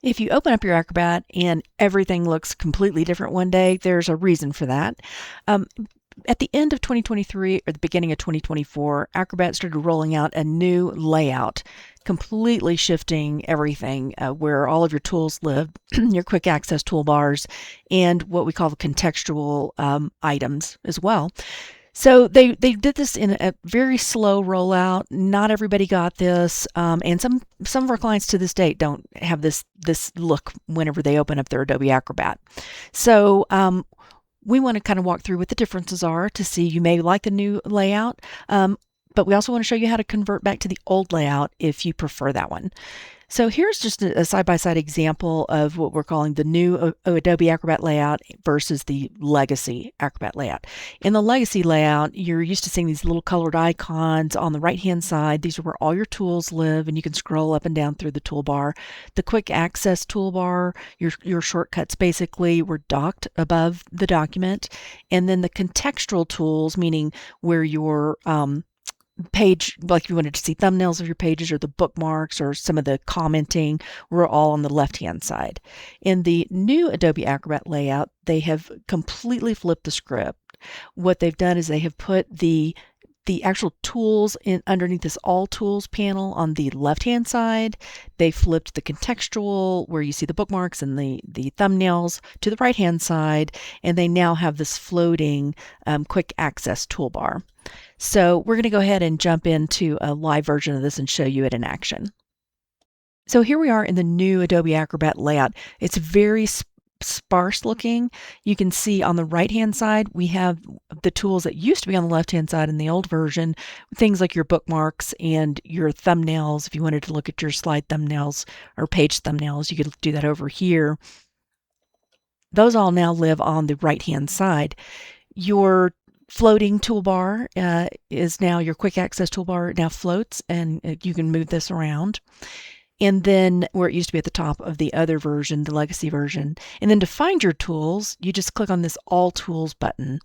If you open up your Acrobat and everything looks completely different one day, there's a reason for that. At the end of 2023 or the beginning of 2024, Acrobat started rolling out a new layout, completely shifting everything where all of your tools live, your quick access toolbars, and what we call the contextual items as well. So they did this in a very slow rollout. Not everybody got this, and some of our clients to this date don't have this look whenever they open up their Adobe Acrobat. So we want to kind of walk through what the differences are to see. You may like the new layout, but we also want to show you how to convert back to the old layout if you prefer that one. So here's just a side-by-side example of what we're calling the new Adobe Acrobat layout versus the legacy Acrobat layout. In the legacy layout, you're used to seeing these little colored icons on the right-hand side. These are where all your tools live, and you can scroll up and down through the toolbar. The quick access toolbar, your shortcuts basically were docked above the document. And then the contextual tools, meaning where your page, like if you wanted to see thumbnails of your pages or the bookmarks or some of the commenting, were all on the left-hand side. In the new Adobe Acrobat layout, they have completely flipped the script. What they've done is they have put the actual tools in underneath this All Tools panel on the left-hand side. They flipped the contextual, where you see the bookmarks and the thumbnails, to the right-hand side, and they now have this floating quick access toolbar. So we're going to go ahead and jump into a live version of this and show you it in action. So here we are in the new Adobe Acrobat layout. It's very sparse looking. You can see on the right hand side we have the tools that used to be on the left hand side in the old version, things like your bookmarks and your thumbnails. If you wanted to look at your slide thumbnails or page thumbnails, you could do that over here. Those all now live on the right hand side. Your floating toolbar is now your quick access toolbar. It now floats, and you can move this around. And then where it used to be at the top of the other version, the legacy version. And then to find your tools, you just click on this All Tools button,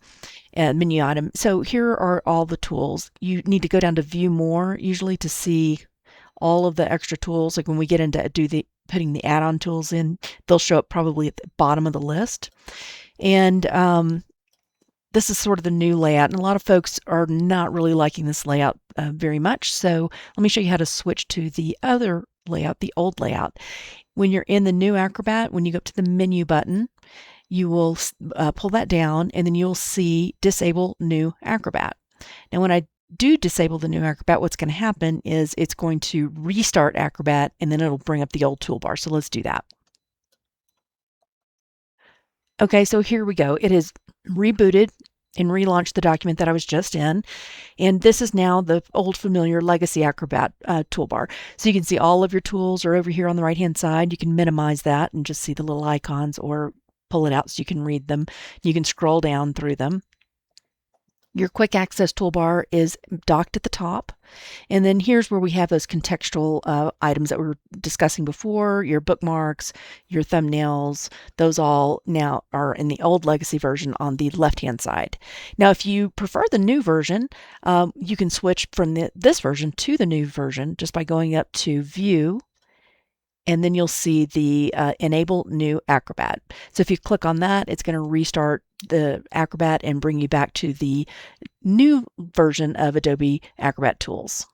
menu item. So here are all the tools. You need to go down to View More, usually, to see all of the extra tools. Like when we get into putting the add-on tools in, they'll show up probably at the bottom of the list. And this is sort of the new layout, and a lot of folks are not really liking this layout very much. So let me show you how to switch to the other layout, the old layout. When you're in the new Acrobat, when you go up to the menu button, you will pull that down, and then you'll see Disable New Acrobat. Now when I do disable the new Acrobat, what's going to happen is it's going to restart Acrobat, and then it'll bring up the old toolbar. So let's do that. Okay, so here we go. It has rebooted and relaunched the document that I was just in. And this is now the old familiar Legacy Acrobat toolbar. So you can see all of your tools are over here on the right-hand side. You can minimize that and just see the little icons, or pull it out so you can read them. You can scroll down through them. Your quick access toolbar is docked at the top. And then here's where we have those contextual items that we were discussing before, your bookmarks, your thumbnails. Those all now are in the old legacy version on the left-hand side. Now, if you prefer the new version, you can switch from this version to the new version just by going up to View, and then you'll see the Enable New Acrobat. So if you click on that, it's going to restart the Acrobat and bring you back to the new version of Adobe Acrobat tools.